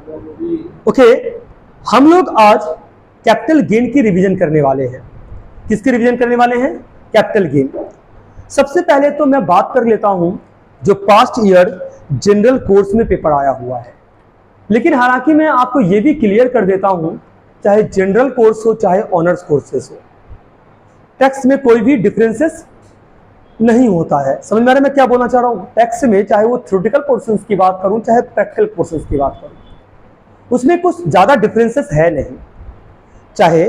Okay, हम लोग आज कैपिटल गेन की रिवीजन करने वाले हैं। किसकी रिवीजन करने वाले हैं? Capital gain. सबसे पहले तो मैं बात कर लेता हूं जो पास्ट ईयर जनरल कोर्स में पेपर आया हुआ है, लेकिन हालांकि मैं आपको यह भी क्लियर कर देता हूं, चाहे जनरल कोर्स हो चाहे ऑनर्स कोर्सेस हो, टेक्स्ट में कोई भी डिफरेंसेस नहीं होता है। समझ में आ रहा है मैं क्या बोलना चाह रहा हूं? टेक्स्ट में चाहे वो थ्योरेटिकल पोर्शंस की बात करूं चाहे प्रैक्टिकल पोर्शंस की बात करूं, उसमें कुछ ज्यादा डिफरेंसेस है नहीं। चाहे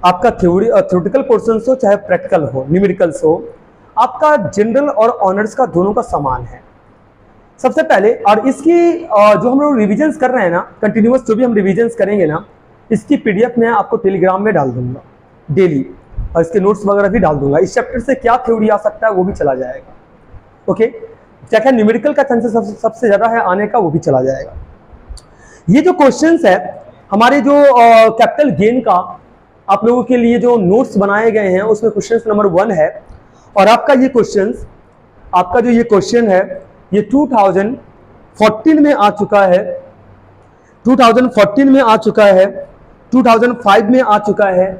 आपका थ्योरेटिकल पोर्शंस हो चाहे प्रैक्टिकल हो, न्यूमेरिकल्स हो, आपका जनरल और ऑनर्स का दोनों का समान है। सबसे पहले और इसकी जो हम लोग रिविजन्स कर रहे हैं ना, कंटिन्यूअस जो भी हम रिविजन्स करेंगे ना, इसकी पीडीएफ मैं आपको टेलीग्राम में डाल दूंगा डेली, और इसके नोट्स वगैरह भी डाल दूंगा। इस चैप्टर से क्या थ्योरी आ सकता है वो भी चला जाएगा। ओके, क्या क्या न्यूमेरिकल का चांसेस सबसे ज्यादा है आने का, वो भी चला जाएगा। ये जो क्वेश्चंस है हमारे जो कैपिटल गेन का आप लोगों के लिए जो नोट्स बनाए गए हैं, उसमें क्वेश्चन नंबर 1 है, और आपका ये क्वेश्चंस, आपका जो ये क्वेश्चन है ये 2014 में आ चुका है, 2014 में आ चुका है, 2005 में आ चुका है,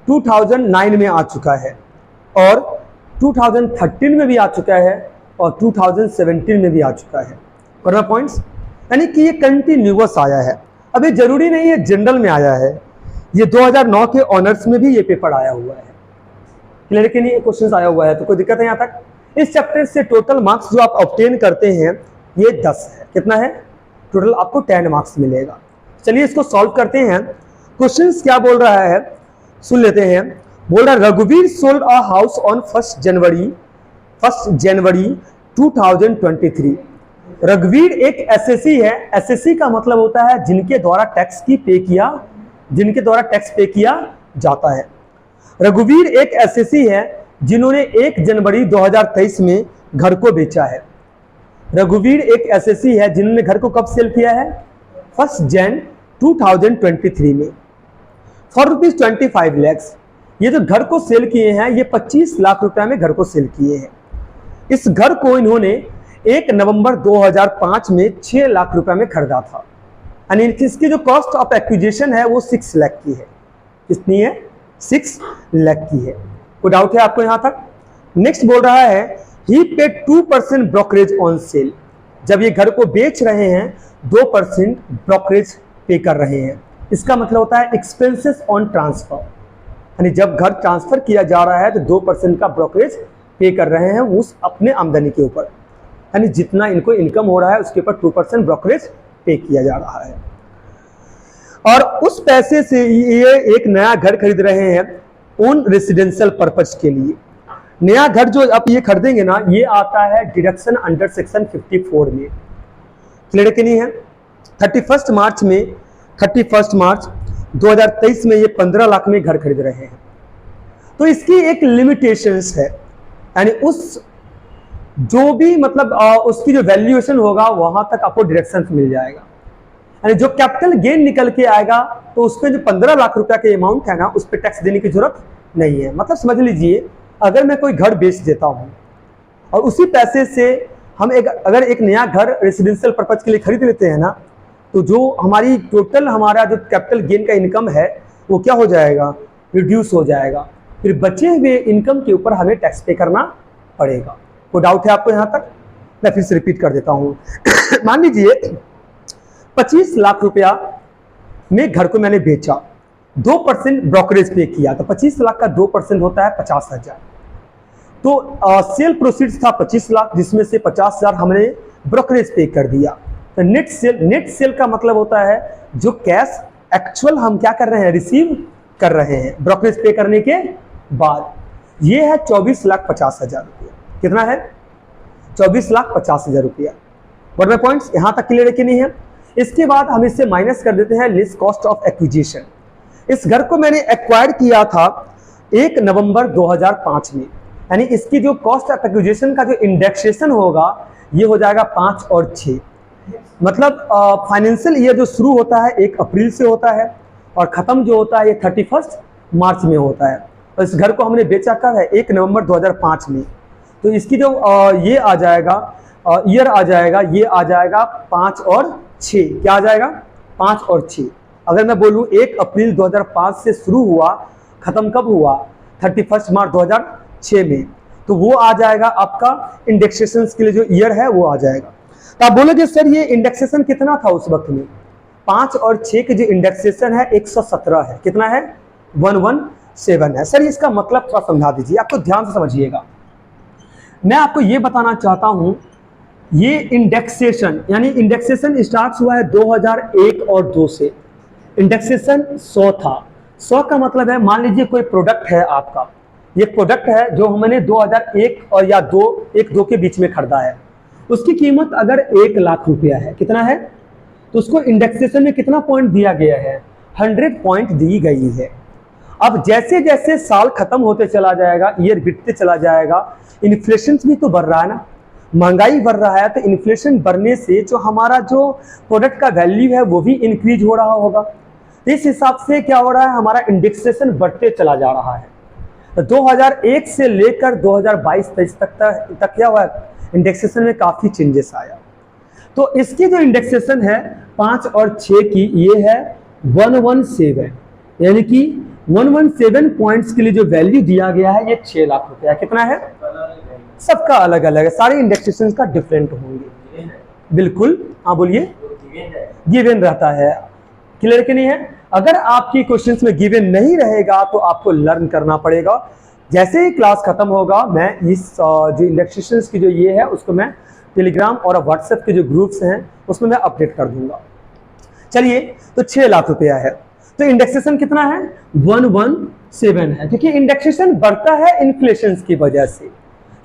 2009 में आ चुका है, और 2013 में भी आ चुका है, और 2017 में भी आ चुका है। करना पॉइंट्स, यानी कि ये कंटिन्यूअस आया है। अब ये जरूरी नहीं है जनरल में आया है, ये 2009 के ऑनर्स में भी ये पेपर आया हुआ है, लेकिन ये क्वेश्चन आया हुआ है, तो कोई दिक्कत है यहाँ तक। इस चैप्टर से टोटल मार्क्स जो आप ऑब्टेन करते हैं ये 10 है। कितना है? टोटल आपको 10 मार्क्स मिलेगा। चलिए इसको सॉल्व करते हैं। क्वेश्चंस क्या बोल रहा है सुन लेते हैं। बोल रहा है रघुवीर सोल्ड अ हाउस ऑन 1 जनवरी 2023। रघुवीर एक एसएससी है। एसएससी का मतलब होता है जिनके द्वारा टैक्स पे किया जाता है। रघुवीर एक एसएससी है जिन्होंने 1 जनवरी 2023 में घर को बेचा है। रघुवीर एक एसएससी है जिन्होंने घर को कब सेल किया है? 1 जन 2023 में फॉर ₹25 लाख। ये जो घर को सेल किए हैं ये 25 लाख रुपए में घर को सेल किए हैं। इस घर को इन्होंने 1 नवंबर 2005 में 6 लाख रुपए में खरीदा था, यानी इसकी जो कॉस्ट ऑफ एक्विजिशन है वो 6 लाख की है। कितनी है? 6 लाख की है। कोई डाउट है आपको यहां तक? नेक्स्ट बोल रहा है ही पेड 2% ब्रोकरेज ऑन सेल। जब ये घर को बेच रहे हैं 2% ब्रोकरेज पे कर रहे हैं। इसका मतलब होता है एक्सपेंसेस ऑन ट्रांसफर, यानी जब घर ट्रांसफर किया जा रहा है तो 2% का ब्रोकरेज पे कर रहे हैं उस अपने आमदनी के ऊपर, यानी जितना इनको इनकम हो रहा है उसके ऊपर 2% ब्रोकरेज पे किया जा रहा है। और उस पैसे से ये एक नया घर खरीद रहे हैं ओन रेसिडेंशियल पर्पस के लिए। नया घर जो आप ये खरीदेंगे ना, ये आता है डिडक्शन अंडर सेक्शन 54 में। क्लियर कि नहीं है? 31 मार्च 2023 में ये 15 लाख में घर खरीद रहे हैं। तो इसकी एक लिमिटेशंस है, यानी उस जो भी मतलब उसकी जो वैल्यूएशन होगा वहां तक आपको डिडक्शन मिल जाएगा, यानी जो कैपिटल गेन निकल के आएगा तो उस पर जो 15 लाख रुपया का अमाउंट है ना, उस पर टैक्स देने की जरूरत नहीं है। मतलब समझ लीजिए अगर मैं कोई घर बेच देता हूं और उसी पैसे से हम अगर एक नया घर रेसिडेंशियल पर्पज के लिए खरीद लेते हैं ना, तो जो हमारी टोटल हमारा जो कैपिटल गेन का इनकम है वो क्या हो जाएगा? रिड्यूस हो जाएगा। फिर बचे हुए इनकम के ऊपर हमें टैक्स पे करना पड़ेगा। कोई डाउट है आपको यहां तक? मैं फिर से रिपीट कर देता हूं। मान लीजिए 25 लाख रुपया में घर को मैंने बेचा, 2% ब्रोकरेज पे किया, तो 25 लाख का 2% होता है 50,000। तो सेल प्रोसीड्स था 25 लाख, जिसमें से 50,000 हमने ब्रोकरेज पे कर दिया। तो नेट सेल का मतलब होता है जो कैश एक्चुअल हम क्या कर रहे हैं? रिसीव कर रहे हैं ब्रोकरेज पे करने के बाद। ये है 24,50,000 रुपया। कितना है? 24,50,000 रुपया। वर्ड में पॉइंट्स यहां तक क्लियर है कि नहीं है? इसके बाद हम इससे माइनस कर देते हैं लेस कॉस्ट ऑफ एक्विजिशन। इस घर को मैंने एक्वायर किया था 1 नवंबर 2005 में, यानी इसकी जो कॉस्ट ऑफ एक्विजिशन का जो इंडेक्सेशन होगा ये हो जाएगा 5 और 6। मतलब फाइनेंशियल ईयर जो शुरू होता है 1 अप्रैल से होता है और खत्म जो होता है ये 31 मार्च में होता है। और इस घर को हमने बेचा कब है? 1 नवंबर 2005 में। तो इसकी जो ये आ जाएगा ईयर आ जाएगा, ये आ जाएगा 5 और 6। क्या आ जाएगा? 5 और 6। अगर मैं बोलूं 1 अप्रैल 2005 से शुरू हुआ, खत्म कब हुआ? 31 मार्च 2006 में, तो वो आ जाएगा आपका इंडेक्सेशन के लिए जो ईयर है वो आ जाएगा। तो आप बोलोगे सर ये इंडेक्सेशन कितना था उस वक्त में? 5 और 6 के जो इंडेक्सेशन है 117 है। कितना है? 117 है। सर इसका मतलब थोड़ा समझा दीजिए, आपको ध्यान से समझिएगा। मैं आपको ये बताना चाहता हूं, ये इंडेक्सेशन यानी इंडेक्सेशन स्टार्ट हुआ है 2001 और 2 से। इंडेक्सेशन 100 था। 100 का मतलब है, मान लीजिए कोई प्रोडक्ट है आपका, ये प्रोडक्ट है जो हमने 2001 और या 2 के बीच में खरीदा है, उसकी कीमत अगर 1 लाख रुपया है, कितना है? तो उसको इंडेक्सेशन में कितना पॉइंट दिया गया है? 100 पॉइंट दी गई है। अब जैसे जैसे साल खत्म होते चला जाएगा, ईयर बीतते चला जाएगा, इन्फ्लेशन भी तो बढ़ रहा है ना, महंगाई बढ़ रहा है, तो इन्फ्लेशन बढ़ने से जो हमारा जो प्रोडक्ट का वैल्यू है वो भी इंक्रीज हो रहा होगा। इस हिसाब से क्या हो रहा है, हमारा इंडेक्सेशन बढ़ते चला जा रहा है। तो 2001 से लेकर 2022-23 तक क्या हुआ? इंडेक्सेशन में काफी चेंजेस आया। तो इसकी जो इंडेक्सेशन है 5 और 6 की, ये है 117, यानी कि 117 पॉइंट्स के लिए जो वैल्यू दिया गया है ये 6 लाख रुपया। कितना है? सबका अलग अलग है, सारे इंडेक्सेशन का डिफरेंट होंगे। बिल्कुल, हाँ बोलिए। गिवन रहता है, क्लियर कि नहीं है? अगर आपकी क्वेश्चंस में गिवन नहीं रहेगा तो आपको लर्न करना पड़ेगा। जैसे ही क्लास खत्म होगा, मैं इस जो इंडेक्सेशन की जो ये है उसको मैं टेलीग्राम और व्हाट्सएप के जो ग्रुप्स हैं उसमें मैं अपडेट कर दूंगा। चलिए, तो 6 लाख रुपया है, तो इंडेक्सेशन कितना है? 117 है, क्योंकि इंडेक्सेशन बढ़ता है इन्फ्लेशन की वजह से।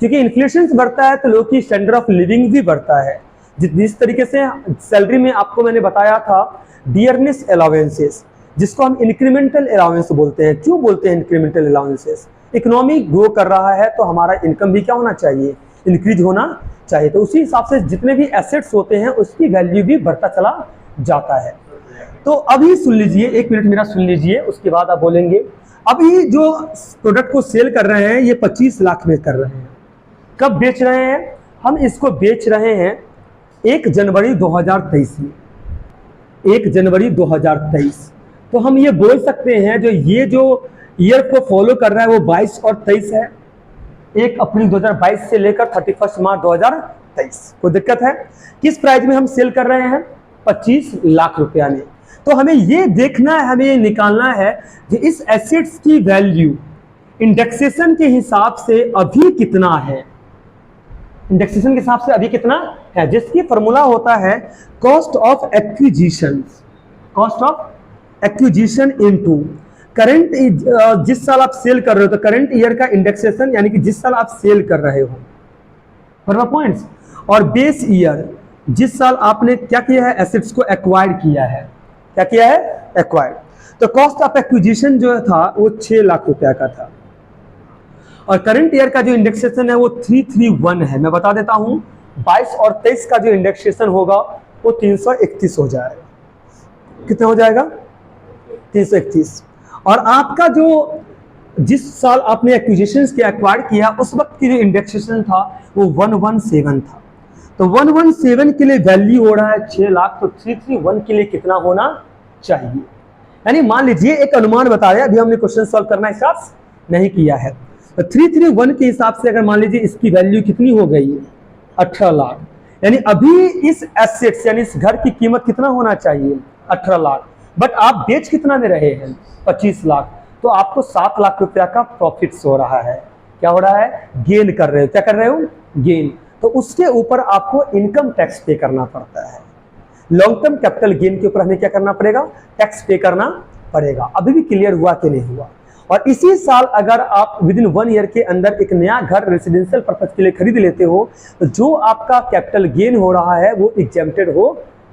क्योंकि इन्फ्लेशन बढ़ता है तो लोगों की स्टैंडर्ड ऑफ लिविंग भी बढ़ता है। जिस तरीके से सैलरी में आपको मैंने बताया था डियरनेस अलाउंसेस, जिसको हम इंक्रीमेंटल अलाउंस बोलते हैं। क्यों बोलते हैं इंक्रीमेंटल अलाउंसेस? इकोनॉमी ग्रो कर रहा है तो हमारा इनकम भी क्या होना चाहिए? इंक्रीज होना चाहिए। तो उसी हिसाब से जितने भी एसेट्स होते हैं उसकी वैल्यू भी बढ़ता चला जाता है। तो अभी सुन लीजिए, 1 मिनट मेरा सुन लीजिए, उसके बाद आप बोलेंगे। अभी जो प्रोडक्ट को सेल कर रहे हैं ये 25 लाख में कर रहे हैं। कब बेच रहे हैं? हम इसको बेच रहे हैं 1 जनवरी 2023 में। 1 जनवरी 2023। तो हम ये बोल सकते हैं जो ये जो ईयर को फॉलो कर रहा है वो 22 और 23 है। 1 अप्रैल 2022 से लेकर 31 मार्च 2023। कोई दिक्कत है? किस प्राइस में हम सेल कर रहे हैं? 25 लाख रुपया में। तो हमें ये देखना है, हमें ये निकालना है कि इस एसेट्स की वैल्यू इंडेक्सेशन के हिसाब से अभी कितना है। इंडेक्सेशन के हिसाब से अभी कितना है, जिसकी फॉर्मूला होता है cost of acquisition. Cost of acquisition into current. जिस साल आप सेल कर रहे हो तो करंट ईयर का इंडेक्सेशन, यानी कि जिस साल आप सेल कर रहे हो, बराबर पॉइंट्स। और बेस ईयर, जिस साल आपने क्या किया है, एसेट्स को एक्वायर किया है। क्या किया है? एक्वायर। तो कॉस्ट ऑफ एक्विजिशन जो था वो 6 लाख रुपया का था। और करंट ईयर का जो इंडेक्सेशन है वो 331 है। मैं बता देता हूं, 22 और 23 का जो इंडेक्सेशन होगा वो 331 हो जाएगा। कितना हो जाएगा? 331। और आपका जो जिस साल आपने एक्विजिशंस के एक्वायर किया उस वक्त की जो इंडेक्सेशन था वो 117 था। तो 117 के लिए वैल्यू हो रहा है 6 लाख, तो 331 के लिए कितना होना चाहिए? यानी मान लीजिए एक अनुमान बता रहे हैं, अभी हमने क्वेश्चन सॉल्व करना स्टार्ट नहीं किया है। तो 331 के हिसाब से अगर मान लीजिए इसकी वैल्यू कितनी हो गई है? 18 लाख। यानी अभी इस एसेट्स यानी इस घर की कीमत कितना होना चाहिए? 18 लाख। बट आप बेच कितना दे रहे हैं? 25 लाख। तो आपको 7 लाख रुपया का प्रॉफिट्स हो रहा है। क्या हो रहा है? गेन कर रहे हो। क्या कर रहे हो? गेन। तो उसके ऊपर आपको इनकम टैक्स पे करना पड़ता है। लॉन्ग टर्म कैपिटल गेन के ऊपर हमें क्या करना पड़ेगा? टैक्स पे करना पड़ेगा। अभी भी क्लियर हुआ कि नहीं हुआ? और इसी साल अगर आप विद इन 1 ईयर के अंदर एक नया घर रेसिडेंशियल पर्पज के लिए खरीद लेते हो तो जो आपका कैपिटल गेन हो रहा है वो एग्जेम्प्टेड हो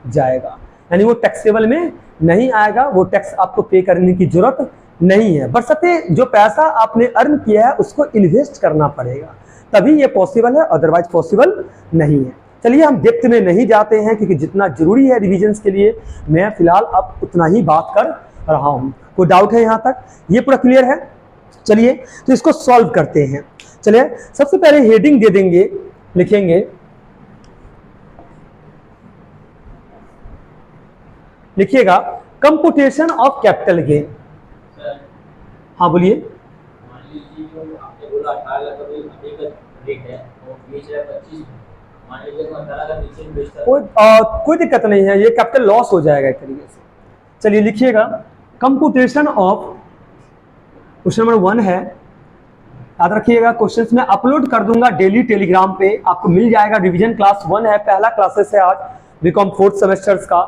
जाएगा, यानी वो टैक्सेबल में नहीं आएगा। वो टैक्स आपको पे करने की जरूरत नहीं है, बशर्ते जो पैसा आपने अर्न किया है उसको इन्वेस्ट करना पड़ेगा, तभी ये पॉसिबल है, अदरवाइज पॉसिबल नहीं है। चलिए हम डेप्थ में नहीं जाते हैं क्योंकि जितना जरूरी है रिवीजन के लिए मैं फिलहाल अब उतना ही बात कर रहा हूं। कोई डाउट है यहां तक? ये पूरा क्लियर है? चलिए तो इसको सॉल्व करते हैं। चलिए सबसे पहले हेडिंग दे देंगे, लिखेंगे लिखिएगा कंपुटेशन ऑफ कैपिटल गेन। हाँ बोलिए। मान लीजिए जो आपने बोला 18 लाख अभी का रेट है और बेच रहा है 25, मान लीजिए 18 का नीचे में बेचता है, कोई दिक्कत नहीं है, ये कैपिटल लॉस हो जाएगा एक तरीके से। चलिए लिखिएगा कंपुटेशन ऑफ, क्वेश्चन नंबर 1 है, याद रखिएगा। क्वेश्चंस में अपलोड कर दूंगा डेली टेलीग्राम पे, आपको मिल जाएगा। रिवीजन क्लास 1 है, पहला क्लासेस है आज बीकॉम 4th सेमेस्टर्स का,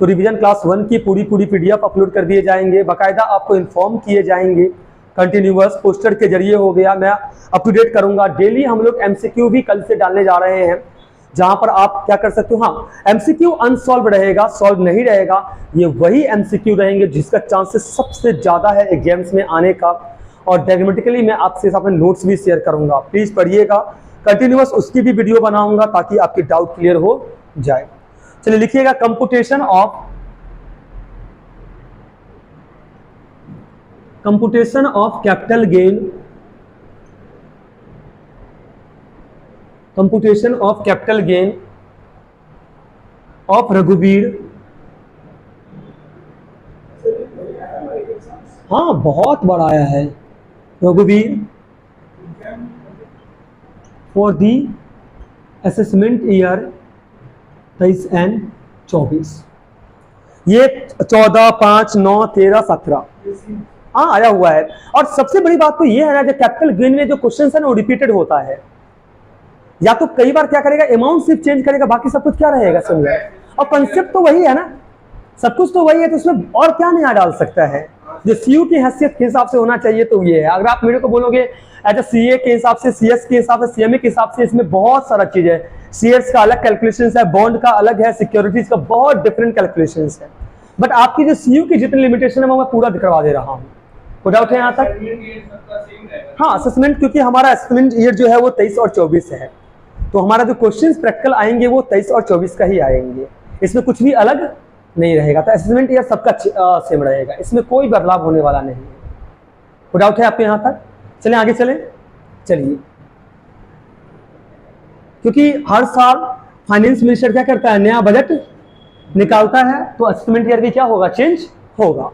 तो रिवीजन क्लास 1 की पूरी पीडीएफ अपलोड कर दिए जाएंगे, बाकायदा आपको इन्फॉर्म किए जाएंगे, कंटिन्यूअस पोस्टर के जरिए हो गया। मैं अप टू डेट करूंगा डेली। हम लोग एमसीक्यू भी कल से डालने जा रहे हैं, जहां पर आप क्या कर सकते हो, हाँ एमसीक्यू अनसॉल्व रहेगा, सॉल्व नहीं रहेगा। ये वही एमसीक्यू रहेंगे जिसका चांसेस सबसे ज्यादा है एग्जाम्स में आने का। और डायग्रामेटिकली मैं आपसे अपने नोट्स भी शेयर करूंगा, प्लीज पढ़िएगा कंटिन्यूअस, उसकी भी वीडियो बनाऊंगा ताकि आपकी डाउट क्लियर हो जाए। चलिए लिखिएगा computation of capital gain, computation of capital gain of रघुवीर। हाँ बहुत बड़ा आया है, रघुवीर for the assessment year 23 and 24। ये 14, 5, 9, 13, 17 हाँ आया हुआ है। और सबसे बड़ी बात तो ये है ना, जो कैपिटल गेन में जो क्वेश्चन है ना वो रिपीटेड होता है, या तो कई बार क्या करेगा अमाउंट सिर्फ चेंज करेगा, बाकी सब कुछ क्या रहेगा समझे। और कंसेप्ट तो वही है ना, सब कुछ तो वही है, तो उसमें और क्या नया डाल सकता है। जो सीयू की हैसियत के हिसाब से होना चाहिए तो ये है। अगर आप मेरे को बोलोगे एज सीए के हिसाब से, सीएस के हिसाब से, सीएमए के हिसाब से, इसमें बहुत सारा चीज है। शेयर्स का अलग कैलकुलेशंस है, बॉन्ड का अलग है, सिक्योरिटीज का बहुत डिफरेंट कैलकुलेशंस है। बट आपकी जो सीयू की जितनी लिमिटेशन है वो मैं पूरा करवा दे रहा हूँ। कोई डाउट है यहाँ तक? हाँ असेसमेंट, क्योंकि हमारा असेसमेंट ईयर जो है वो 23 और 24 है, तो हमारा जो क्वेश्चंस प्रैक्टिकल आएंगे वो 23 और 24 का ही आएंगे, इसमें कुछ भी अलग नहीं रहेगा। तो असेसमेंट ईयर सबका सेम रहेगा, इसमें कोई बदलाव होने वाला नहीं है। कोई डाउट है आपको यहाँ तक? चलें आगे चलें। चलिए, क्योंकि हर साल फाइनेंस मिनिस्टर क्या करता है, नया बजट निकालता है, तो असेसमेंट ईयर भी क्या होगा, चेंज होगा।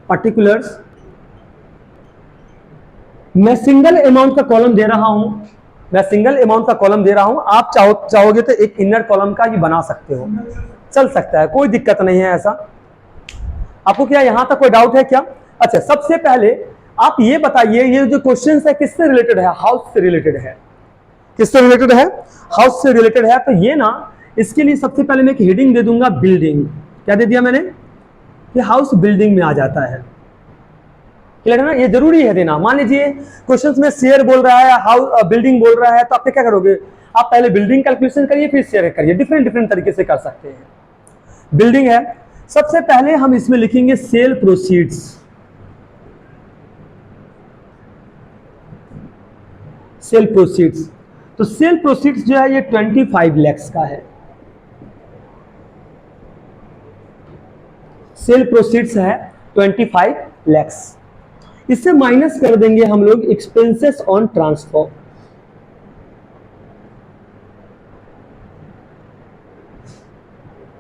पर्टिकुलर्स, मैं सिंगल अमाउंट का कॉलम दे रहा हूं, आप चाहोगे तो एक इनर कॉलम का भी बना सकते हो, चल सकता है, कोई दिक्कत नहीं है ऐसा। आपको क्या यहां तक कोई डाउट है क्या? अच्छा, सबसे पहले आप ये बताइए, ये जो क्वेश्चन है किससे रिलेटेड है? हाउस से रिलेटेड है। किससे रिलेटेड है? हाउस से रिलेटेड है। तो ये ना, इसके लिए सबसे पहले मैं एक हेडिंग दे दूंगा, बिल्डिंग। क्या दे दिया मैंने? ये हाउस बिल्डिंग में आ जाता है, क्लियर है ना? ये जरूरी है देना। मान लीजिए क्वेश्चंस में शेयर बोल रहा है, हाउस बिल्डिंग बोल रहा है, तो आप क्या करोगे, आप पहले बिल्डिंग कैलकुलेशन करिए फिर शेयर करिए, डिफरेंट तरीके से कर सकते हैं। बिल्डिंग है, सबसे पहले हम इसमें लिखेंगे सेल प्रोसीड्स। सेल प्रोसीड्स, तो सेल प्रोसीड्स जो है ये 25 लाख का है। सेल प्रोसीड्स है 25 लाख। इससे माइनस कर देंगे हम लोग expenses on transfer.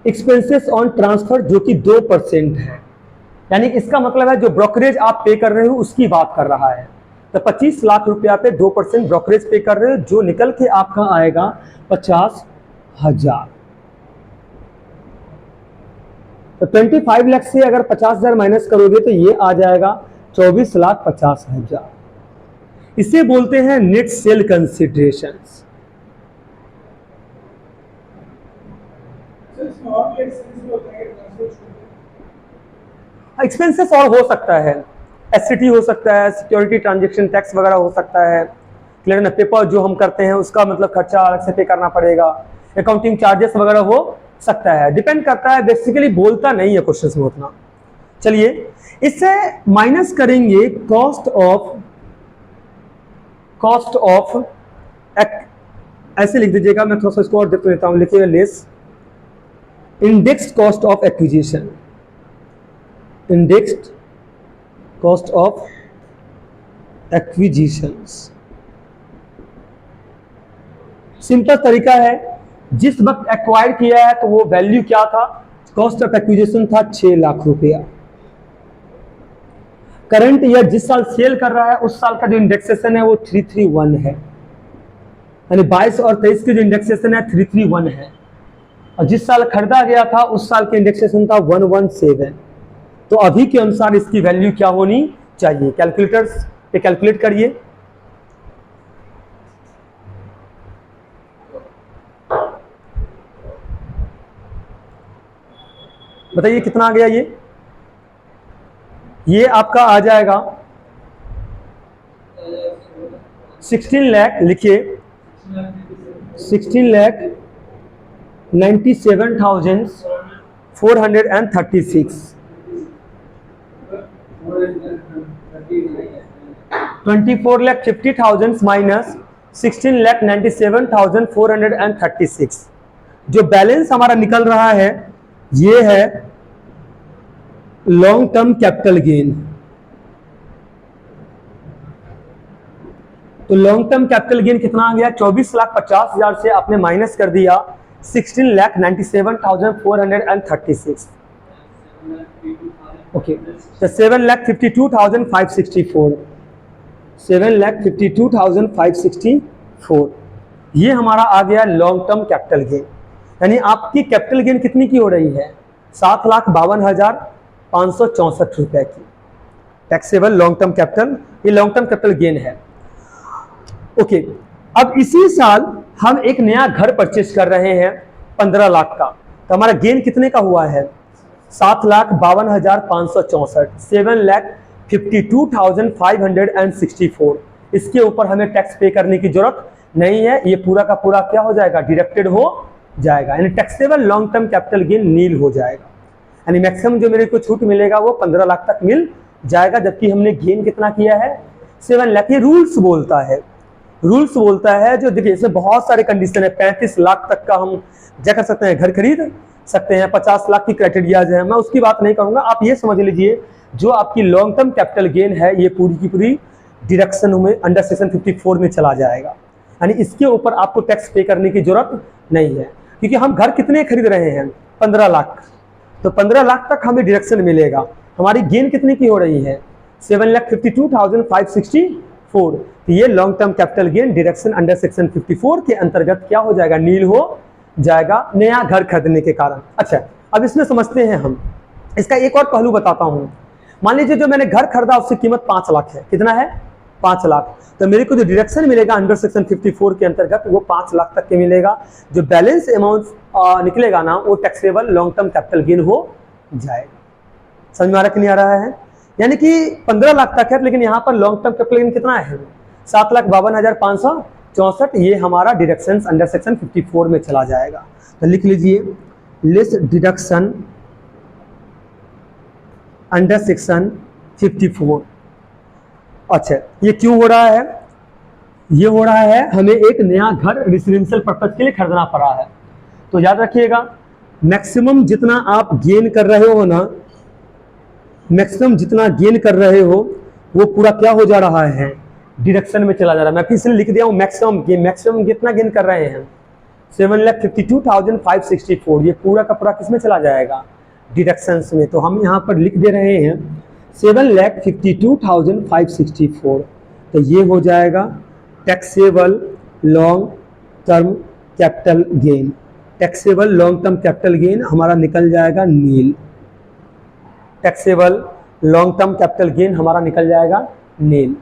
Expenses on transfer जो कि 2% है, यानी इसका मतलब है जो ब्रोकरेज आप पे कर रहे हो उसकी बात कर रहा है। तो 25 लाख रुपया पे 2% ब्रोकरेज पे कर रहे हो, जो निकल के आपका आएगा 50,000। तो 25 लाख से अगर 50,000 माइनस करोगे तो ये आ जाएगा 24,50,000। इसे बोलते हैं नेट सेल कंसिडरेशंस। एक्सपेंसेस और हो सकता है, एससीटी हो सकता है, सिक्योरिटी ट्रांजैक्शन टैक्स वगैरह हो सकता है, क्लियर ना? पेपर जो हम करते हैं उसका मतलब खर्चा अलग से पे करना पड़ेगा, अकाउंटिंग चार्जेस वगैरह हो सकता है, डिपेंड करता है। बेसिकली बोलता नहीं है क्वेश्चंस में उतना। चलिए, इससे माइनस करेंगे कॉस्ट ऑफ ऐसे लिख दीजिएगा, मैं थोड़ा सा इसको और देख लेता हूं, लिखिएगा less indexed cost of acquisition. Indexed cost of acquisitions. Simple तरीका है, जिस वक्त एक्वायर किया है तो वो वैल्यू क्या था, कॉस्ट ऑफ एक्विजिशन था 6 लाख रुपया। करंट ईयर जिस साल सेल कर रहा है उस साल का जो इंडेक्सेशन है वो 331 है, यानी 22 और 23 की जो इंडेक्सेशन है 331 है, और जिस साल खरीदा गया था उस साल के इंडेक्सेशन था 117। तो अभी के अनुसार इसकी वैल्यू क्या होनी चाहिए, कैलकुलेटर्स पे कैलकुलेट करिए। बताइए कितना आ गया, ये आपका आ जाएगा 16 लाख, लिखिए 16,97,436, 24,50,000 माइनस 16,97,436। जो बैलेंस हमारा निकल रहा है ये है लॉन्ग टर्म कैपिटल गेन। तो लॉन्ग टर्म कैपिटल गेन कितना आ गया, 24,50,000 से आपने माइनस कर दिया 16,97,436। ओके, तो 7,52,564, 7,52,564 ये हमारा आ गया लॉन्ग टर्म कैपिटल गेन। यानी आपकी कैपिटल गेन कितनी की हो रही है, 7,52,564 रुपए की टैक्सेबल लॉन्ग टर्म कैपिटल, ये लॉन्ग टर्म कैपिटल गेन है। ओके, अब इसी साल हम एक नया घर परचेज कर रहे हैं 15 लाख का, तो हमारा गेन कितने का हुआ है, 7,52,564, 7,52,564। इसके ऊपर हमें टैक्स पे करने की जरूरत नहीं है, ये पूरा का पूरा क्या हो जाएगा, डिडक्टेड हो जाएगा, यानी taxable long term capital gain nil हो जाएगा। यानी मैक्सिमम जो मेरे को छूट मिलेगा वो 15 लाख तक मिल जाएगा, जबकि हमने गेन कितना किया है 7 लाख। ये रूल्स बोलता है, रूल्स बोलता है जो देखिए इसमें बहुत सारे कंडीशन है, 35 लाख तक का हम क्या कर सकते हैं, घर खरीद सकते हैं, 50 लाख की क्राइटेरियाज है, मैं उसकी बात नहीं करूंगा। आप ये समझ लीजिए जो आपकी लॉन्ग टर्म कैपिटल गेन है ये पूरी की पूरी डिडक्शन में अंडर सेक्शन 54 में चला जाएगा, यानी इसके ऊपर आपको टैक्स पे करने की जरूरत नहीं है, क्योंकि हम घर कितने खरीद रहे हैं 15 लाख, तो 15 लाख तक हमें डिडक्शन मिलेगा। हमारी गेन कितने की हो रही है 7,52,564, तो ये long term capital gain deduction under section 54 के अंतर्गत क्या हो जाएगा, नील हो जाएगा नया घर खरीदने के कारण। अच्छा, अब इसमें समझते हैं हम, इसका एक और पहलू बताता हूं। मान लीजिए जो मैंने घर खरीदा उसकी कीमत 5 लाख है, कितना है 5 लाख, तो मेरे को जो डिडक्शन मिलेगा अंडर सेक्शन 54 के अंतर्गत वो 5 लाख तक के मिलेगा। जो बैलेंस अमाउंट निकलेगा ना वो taxable long term capital gain हो जाएगा। समझ में आ रहा कि नहीं आ रहा है, यानी कि 15 लाख तक है, लेकिन यहाँ पर लॉन्ग टर्म कैपिटल गेन कितना है 7,52,564, ये हमारा डिडक्शन अंडर सेक्शन 54 में चला जाएगा। तो लिख लीजिए लेस डिडक्शन अंडर सेक्शन 54। अच्छा, ये क्यों हो रहा है, ये हो रहा है हमें एक नया घर रेसिडेंशियल पर्पज के लिए खरीदना पड़ा है। तो याद रखिएगा मैक्सिमम जितना आप गेन कर रहे हो ना, मैक्सिमम जितना गेन कर रहे हो वो पूरा क्या हो जा रहा है, डिडक्शन में चला जा रहा है। मैं फिर से लिख दिया हूँ मैक्सिमम गेन, मैक्सिमम कितना गेन कर रहे हैं 7,52,564, ये पूरा का पूरा किसमें चला जाएगा, डिडक्शंस में। तो हम यहाँ पर लिख दे रहे हैं 7,52,564, तो ये हो जाएगा taxable long term capital gain. Taxable long term capital gain हमारा निकल जाएगा nil, taxable long term capital gain हमारा निकल जाएगा nil,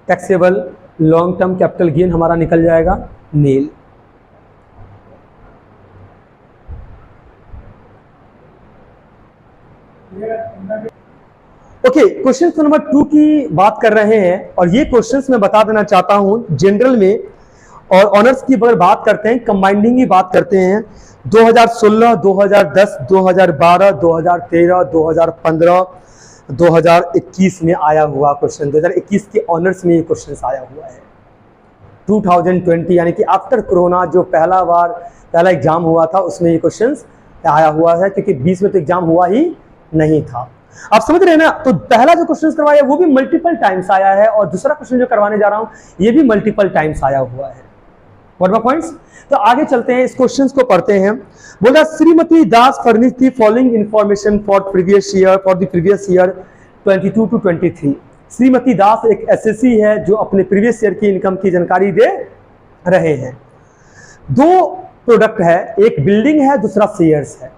taxable long term capital gain हमारा निकल जाएगा नील। ओके, क्वेश्चन नंबर 2 की बात कर रहे हैं, और ये क्वेश्चंस मैं बता देना चाहता हूं जनरल में, और ऑनर्स की अगर बात करते हैं कंबाइंडिंग की बात करते हैं 2016, 2010, 2012, 2013, 2015, 2021 में आया हुआ क्वेश्चन, 2021 के ऑनर्स में ये क्वेश्चन आया हुआ है। 2020 यानी कि आफ्टर कोरोना जो पहला एग्जाम हुआ था उसमें ये क्वेश्चन आया हुआ है, क्योंकि 20 में तो एग्जाम हुआ ही नहीं था। आप समझ रहे हैं ना, तो पहला जो क्वेश्चन करवाया वो भी मल्टीपल टाइम्स आया है, और दूसरा क्वेश्चन जो करवाने जा रहा हूं ये भी मल्टीपल टाइम्स आया हुआ है। What are points. तो आगे चलते हैं, इस क्वेश्चंस को पढ़ते हैं। बोला Shrimati Das furnish the following information for previous year 22 to 23। Shrimati Das एक एसएससी है जो अपने प्रीवियस ईयर की इनकम की जानकारी दे रहे हैं। दो प्रोडक्ट है, एक बिल्डिंग है, दूसरा शेयर्स है।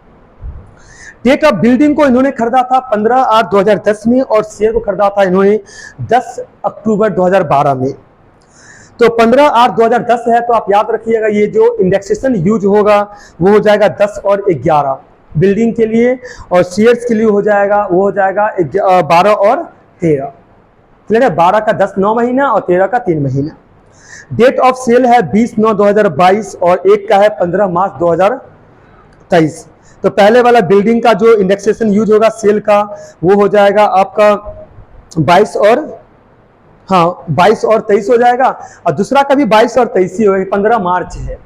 डेट ऑफ बिल्डिंग को इन्होंने खरीदा था 15/8/2010 में और शेयर को खरीदा था इन्होंने 10 अक्टूबर 2012 में। तो 15/8/2010 है, तो आप याद रखिएगा ये जो इंडेक्सेशन यूज होगा वो हो जाएगा 10 और 11 बिल्डिंग के लिए, और शेयर्स के लिए हो जाएगा 12 और 13। क्लियर है, 12 का 10 9 महीना और 13 का 3 महीना। डेट ऑफ सेल है 20/9/2022 और एक का है 15 मार्च 2023। तो पहले वाला बिल्डिंग का जो इंडेक्सेशन यूज होगा सेल का वो हो जाएगा आपका 22 और 23 हो जाएगा, और दूसरा का भी 22 और 23 ही होगा, 15 मार्च है,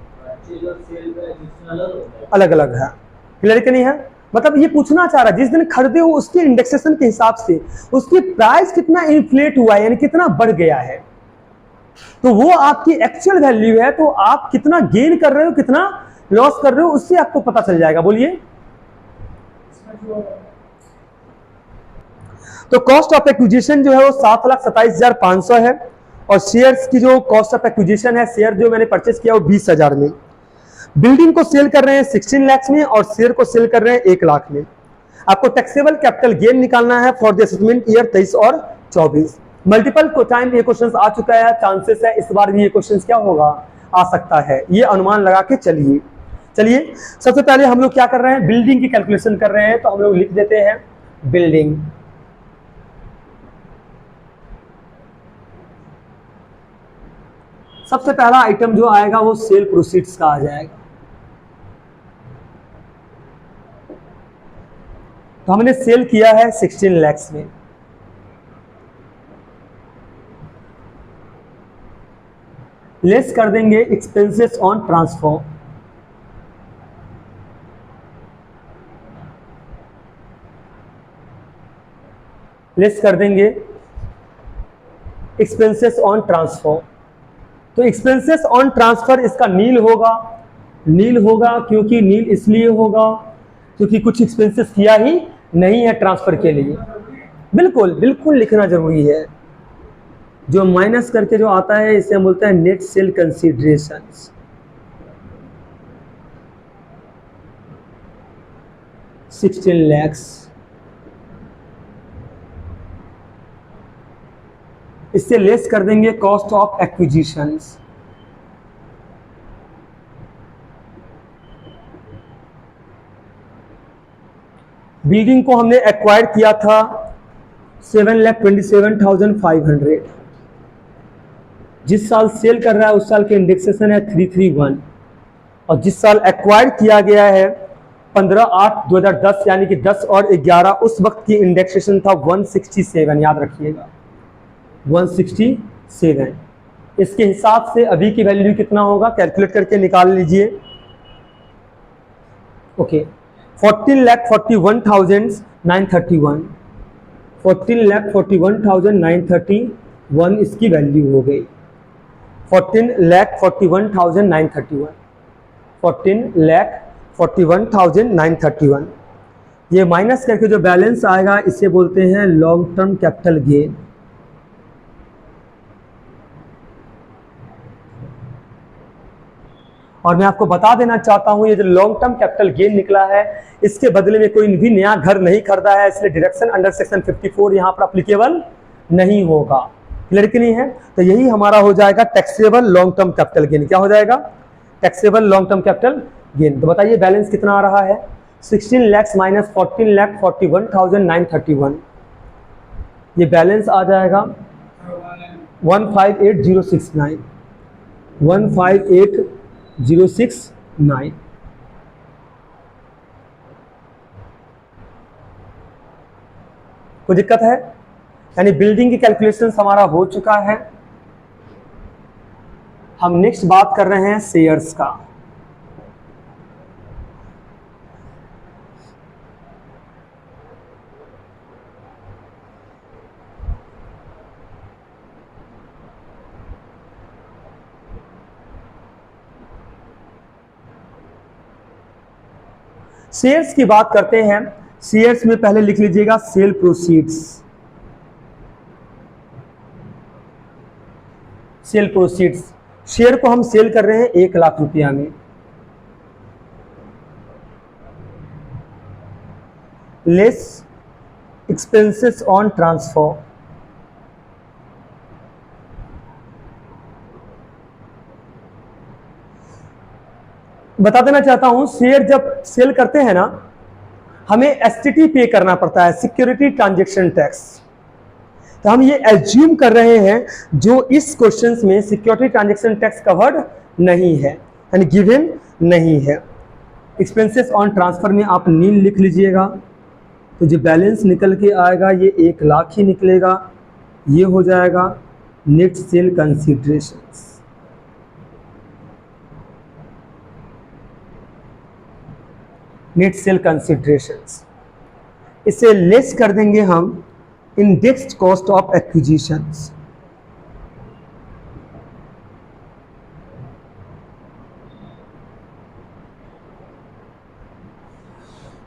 अलग अलग है। क्लियर कि नहीं है, मतलब ये पूछना चाह रहा है जिस दिन खरीदे हो उसके इंडेक्सेशन के हिसाब से उसकी प्राइस कितना इन्फ्लेट हुआ है, यानी कितना बढ़ गया है, तो वो आपकी एक्चुअल वैल्यू है। तो आप कितना गेन कर रहे हो कितना लॉस कर रहे हो उससे आपको पता चल जाएगा। बोलिए। तो कॉस्ट ऑफ एक्विजिशन जो है वो 7,27,500 है, और शेयर्स की जो कॉस्ट ऑफ एक्विजिशन है, शेयर जो मैंने परचेस किया वो 20,000 में। बिल्डिंग को सेल कर रहे हैं 16 लाख में और शेयर को सेल कर रहे हैं 1 लाख में। आपको टैक्सेबल कैपिटल गेन निकालना है फॉर द असेसमेंट ईयर 23 और 24। मल्टीपल को टाइम ये क्वेश्चन आ चुका है, चांसेस है इस बार भी ये क्वेश्चन क्या होगा, आ सकता है, ये अनुमान लगा के चलिए। सबसे पहले हम लोग क्या कर रहे हैं, बिल्डिंग की कैलकुलेशन कर रहे हैं, तो हम लोग लिख देते हैं बिल्डिंग। सबसे पहला आइटम जो आएगा वो सेल प्रोसीड्स का आ जाएगा। तो हमने सेल किया है 16 लाख में, लेस कर देंगे एक्सपेंसेस ऑन ट्रांसफर, लेस कर देंगे एक्सपेंसेस ऑन ट्रांसफर। तो एक्सपेंसेस ऑन ट्रांसफर इसका नील होगा क्योंकि नील इसलिए होगा क्योंकि कुछ एक्सपेंसेस किया ही नहीं है ट्रांसफर के लिए। बिल्कुल बिल्कुल लिखना जरूरी है। जो माइनस करके जो आता है इसे हम बोलते हैं नेट सेल कंसीडरेशंस। $16 लाख, इससे लेस कर देंगे कॉस्ट ऑफ एक्विजिशंस। बिल्डिंग को हमने एक्वायर किया था 7,27,500। जिस साल सेल कर रहा है उस साल के इंडेक्सेशन है 331, और जिस साल एक्वायर किया गया है 15/8/2010 यानी कि 10 और 11, उस वक्त की इंडेक्सेशन था 167। याद रखिएगा 167। इसके हिसाब से अभी की वैल्यू कितना होगा कैलकुलेट करके निकाल लीजिए। ओके, 14,41,931, 14,41,931 इसकी वैल्यू हो गई। 14,41,931, 14,41,931। ये माइनस करके जो बैलेंस आएगा इसे बोलते हैं लॉन्ग टर्म कैपिटल गेन। और मैं आपको बता देना चाहता हूं ये जो लॉन्ग टर्म कैपिटल गेन निकला है इसके बदले में कोई भी नया घर नहीं खरीदा है, इसलिए डिडक्शन अंडर सेक्शन 54 यहां पर एप्लीकेबल नहीं होगा। क्लियर कि नहीं है? तो यही हमारा हो जाएगा taxable long term capital gain. क्या हो जाएगा? Taxable long term capital gain. तो बताइए बैलेंस कितना आ रहा है? 16 लाख माइनस 14,41,931, ये बैलेंस आ जाएगा 158,069, 158,069। कोई दिक्कत है? यानी बिल्डिंग की कैलकुलेशन हमारा हो चुका है। हम नेक्स्ट बात कर रहे हैं शेयर्स का। शेयर्स की बात करते हैं। शेयर्स में पहले लिख लीजिएगा sale proceeds. Sale proceeds, share को हम सेल कर रहे हैं 1 लाख रुपया में। लेस एक्सपेंसेस ऑन ट्रांसफर, बता देना चाहता हूं, शेयर जब सेल करते हैं ना, हमें एसटीटी पे करना पड़ता है, सिक्योरिटी ट्रांजैक्शन टैक्स। तो हम ये एज्यूम कर रहे हैं जो इस क्वेश्चंस में सिक्योरिटी ट्रांजैक्शन टैक्स कवर्ड नहीं है, यानी गिवन नहीं है। एक्सपेंसेस ऑन ट्रांसफर में आप नील लिख लीजिएगा, तो जो बैलेंस निकल के आएगा ये 1 लाख ही निकलेगा। ये हो जाएगा net cell considerations. Net cell considerations, इसे लेस कर देंगे हम indexed cost of acquisitions.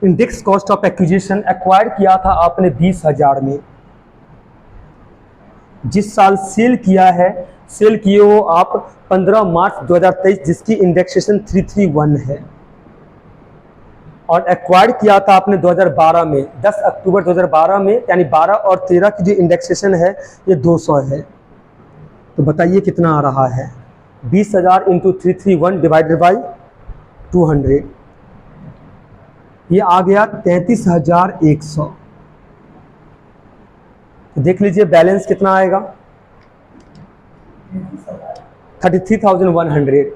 Index cost of acquisition acquire किया था आपने 20,000 में, जिस साल सेल किया है, सेल किए हो आप 15 मार्च 2023, जिसकी इंडेक्सेशन 331 है। और एक्वायर किया था आपने 2012 में, 10 अक्टूबर 2012 में, यानी 12 और 13 की जो इंडेक्सेशन है ये 200 है। तो बताइए कितना आ रहा है? 20,000 इंटू 331 डिवाइडेड बाई 200, ये आ गया 33,100। तो देख लीजिए बैलेंस कितना आएगा, 33,100।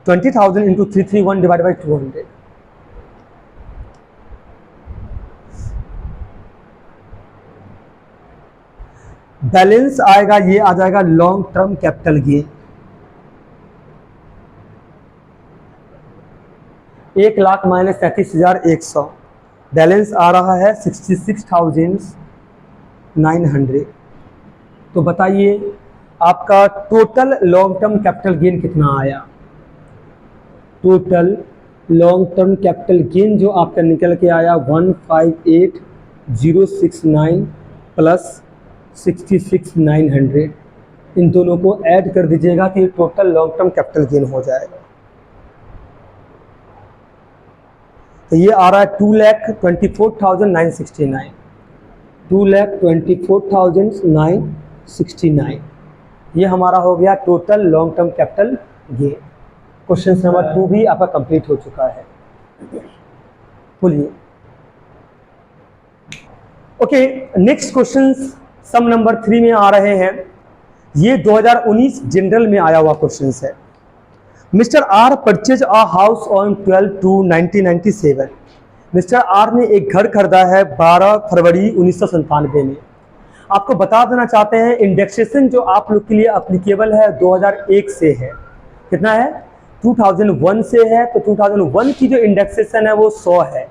20,000 इंटू 331 डिवाइडेड बाई 200, बैलेंस आएगा, ये आ जाएगा long term capital gain. 1 lakh minus 33,100, balance आ रहा है 66,900। तो बताइए आपका total long term capital gain कितना आया? Total long term capital gain जो आपका निकल के आया 158,069 प्लस 66,900, इन दोनों को ऐड कर दीजिएगा कि total long term capital gain हो जाएगा। तो ये आ रहा है 2,24,969, 2,24,969, ये हमारा हो गया total long term capital gain. Question number 2 भी आपका कंप्लीट हो चुका है। बोलिए ओके, नेक्स्ट क्वेश्चन सम नंबर 3 में आ रहे हैं। ये 2019 जनरल में आया हुआ क्वेश्चन है। Mister R purchase a house on 12/2/1997। Mister R ने एक घर खरीदा है 12 फरवरी 1997 में। आपको बता देना चाहते हैं इंडेक्सेशन जो आप लोग के लिए अप्लीकेबल है 2001 से है। कितना है? 2001 से है। तो 2001 की जो इंडेक्सेशन है वो 100 है।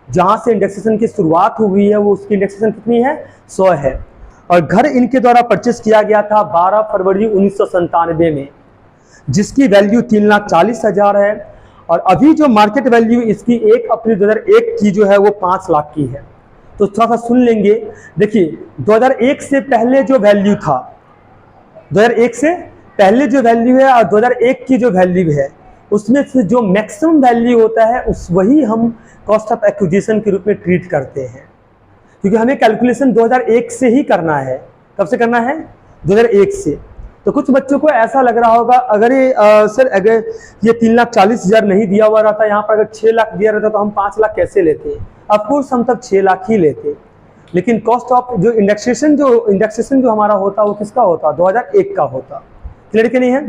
जहां से इंडेक्सेशन की शुरुआत हुई है वो उसकी इंडेक्सेशन कितनी है? 100 है। और घर इनके द्वारा परचेस किया गया था 12 फरवरी 1997 में, जिसकी वैल्यू 3,40,000 है। और अभी जो मार्केट वैल्यू इसकी 1 अप्रैल 2001 की जो है वो 5 लाख की है। तो थोड़ा सा सुन लेंगे। देखिए 2001 से पहले जो वैल्यू था, 2001 से पहले जो वैल्यू है और 2001 की जो वैल्यू है, उसमें से जो मैक्सिमम वैल्यू होता है उस वही हम कॉस्ट ऑफ एक्विजिशन के रूप में ट्रीट करते हैं, क्योंकि हमें कैलकुलेशन 2001 से ही करना है। कब से करना है? 2001 से। तो कुछ बच्चों को ऐसा लग रहा होगा अगर ये सर अगर ये 3,40,000 नहीं दिया हुआ रहता, यहाँ पर अगर 6 लाख दिया रहता तो हम 5 लाख कैसे लेते? ऑफकोर्स हम तब 6 लाख ही लेते। लेकिन कॉस्ट ऑफ जो इंडेक्सेशन जो हमारा होता वो किसका होता? 2001 का होता। क्लियर कि नहीं है?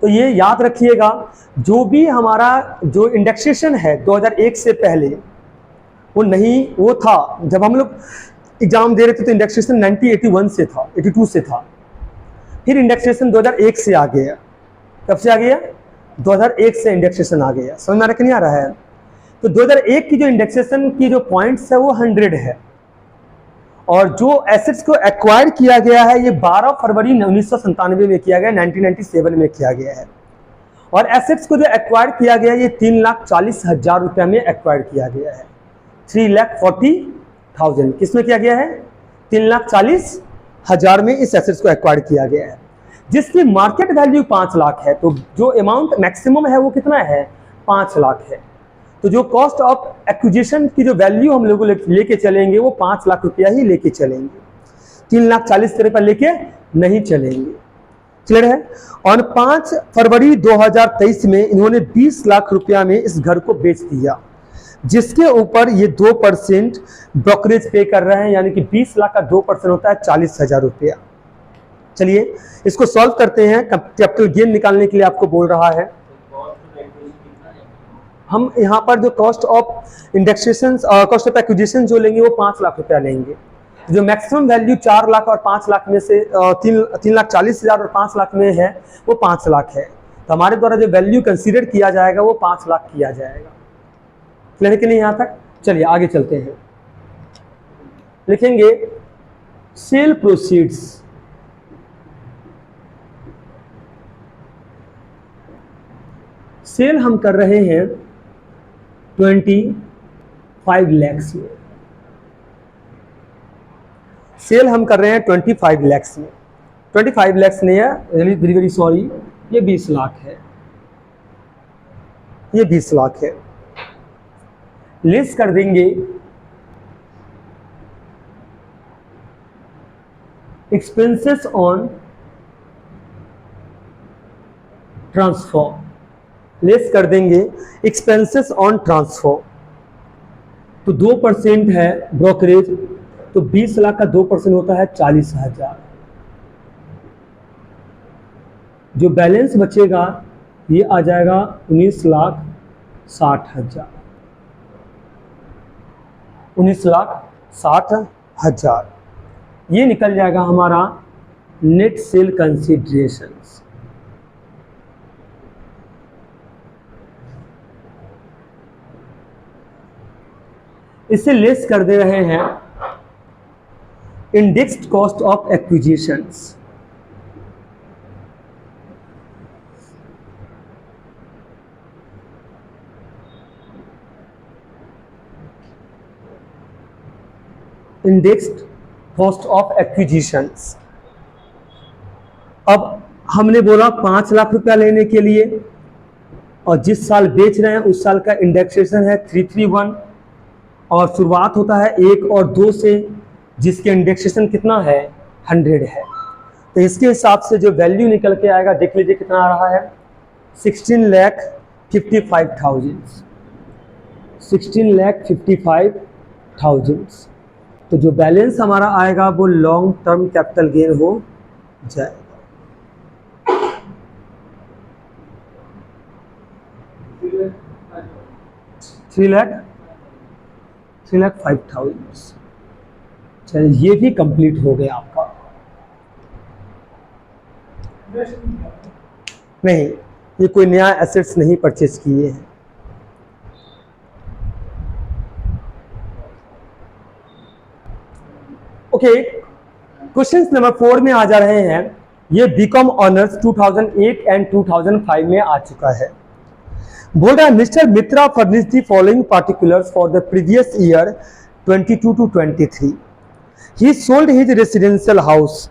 तो ये याद रखिएगा, जो भी हमारा जो इंडेक्सेशन है 2001 से पहले वो था जब हम लोग एग्जाम दे रहे थे, तो इंडेक्सेशन 1981 से था, 82 से था। फिर इंडेक्सेशन 2001 से आ गया। कब से आ गया? 2001 से इंडेक्सेशन आ गया। समझ में आ रहा कि नहीं आ रहा है? तो 2001 की जो इंडेक्सेशन की जो पॉइंट्स है वो 100 है। और जो एसेट्स को एक्वायर किया गया है ये 12 फरवरी 1997 में किया गया, 1997 में किया गया है। और एसेट्स को जो एक्वायर किया गया ये 3,40,000 रुपया में एक्वायर किया गया है। 3,40,000 किसमें किया गया है? 3,40,000 में इस एसेट्स को एक्वायर किया गया है, जिसकी मार्केट वैल्यू 5 लाख है। तो जो अमाउंट मैक्सिमम है वो कितना है? 5 लाख है। तो जो कॉस्ट ऑफ एक्विजिशन की जो वैल्यू हम लोग लेके चलेंगे वो 5 लाख रुपया ही लेके चलेंगे, 3,40,000 रुपया लेके नहीं चलेंगे। क्लियर है? और 5 फरवरी 2023 में इन्होंने 20 लाख रुपया में इस घर को बेच दिया, जिसके ऊपर ये 2% ब्रोकरेज पे कर रहे हैं, यानी कि 20 लाख का 2% होता है 40,000 रुपया। चलिए इसको सॉल्व करते हैं। कैपिटल गेन निकालने के लिए आपको बोल रहा है। हम यहाँ पर जो cost of indexation cost of acquisition जो लेंगे वो 5 लाख रुपया लेंगे। जो मैक्सिमम वैल्यू 4 लाख और 5 लाख में से 3,40,000 और 5 लाख में है वो 5 लाख है। तो हमारे द्वारा जो वैल्यू कंसीडर किया जाएगा वो 5 लाख किया जाएगा। क्लियर है कि नहीं यहाँ तक? चलिए आगे चलते हैं। लिखेंगे सेल प्रोसीड्स। सेल हम कर रहे हैं 25 lakhs में। सेल हम कर रहे हैं 25 lakhs में। 25 lakhs नहीं है, वेरी वेरी सॉरी, ये 20 लाख है। ये 20 लाख है। लेस कर देंगे एक्सपेंसेस ऑन ट्रांसफर। लेस कर देंगे एक्सपेंसेस ऑन ट्रांसफर। तो 2% है ब्रोकरेज, तो 20 लाख का 2% होता है 40,000। जो बैलेंस बचेगा ये आ जाएगा 19,60,000। 19,60,000 ये निकल जाएगा हमारा नेट सेल कंसीडरेशंस। इसे लेस कर दे रहे हैं indexed cost of acquisitions. Indexed cost of acquisitions. अब हमने बोला 5 लाख रुपया लेने के लिए, और जिस साल बेच रहे हैं उस साल का इंडेक्सेशन है 331, और शुरुआत होता है 1 और 2 से, जिसके इंडेक्सेशन कितना है 100 है। तो इसके हिसाब से जो वैल्यू निकल के आएगा देख लीजिए कितना आ रहा है 16,55,000। 16,55,000। तो जो बैलेंस हमारा आएगा वो लॉन्ग टर्म कैपिटल गेन हो जाएगा। थ्री लाख 5,000। चलिए ये भी कंप्लीट हो गया आपका। नहीं, ये कोई नया एसेट्स नहीं परचेज किए हैं। ओके, क्वेश्चन नंबर 4 में आ जा रहे हैं। ये बीकॉम ऑनर्स 2008 एंड 2005 में आ चुका है। बोल रहा है mister Mitra furnish the following particulars for the previous year 22 to 23। He sold his residential house.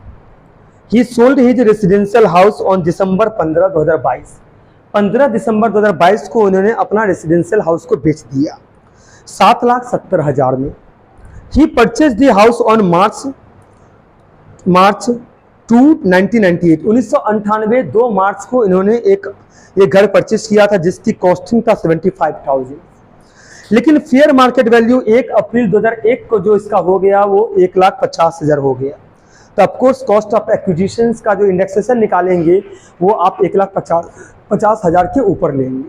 He sold his residential house on December 15, 2022। 15 दिसंबर 2022 को उन्होंने अपना रेसिडेंशियल हाउस को बेच दिया 7,70,000 में। He purchased the house on March 2, 1998। 1998 2 मार्च को इन्होंने ये घर परचेज किया था, जिसकी कॉस्टिंग था 75,000। लेकिन फेयर मार्केट वैल्यू 1 अप्रैल 2001 को जो इसका हो गया वो 1,50,000 हो गया। तो ऑफकोर्स कॉस्ट ऑफ एक्विजिशन का जो इंडेक्सेशन निकालेंगे वो आप 1,50,000 के ऊपर लेंगे,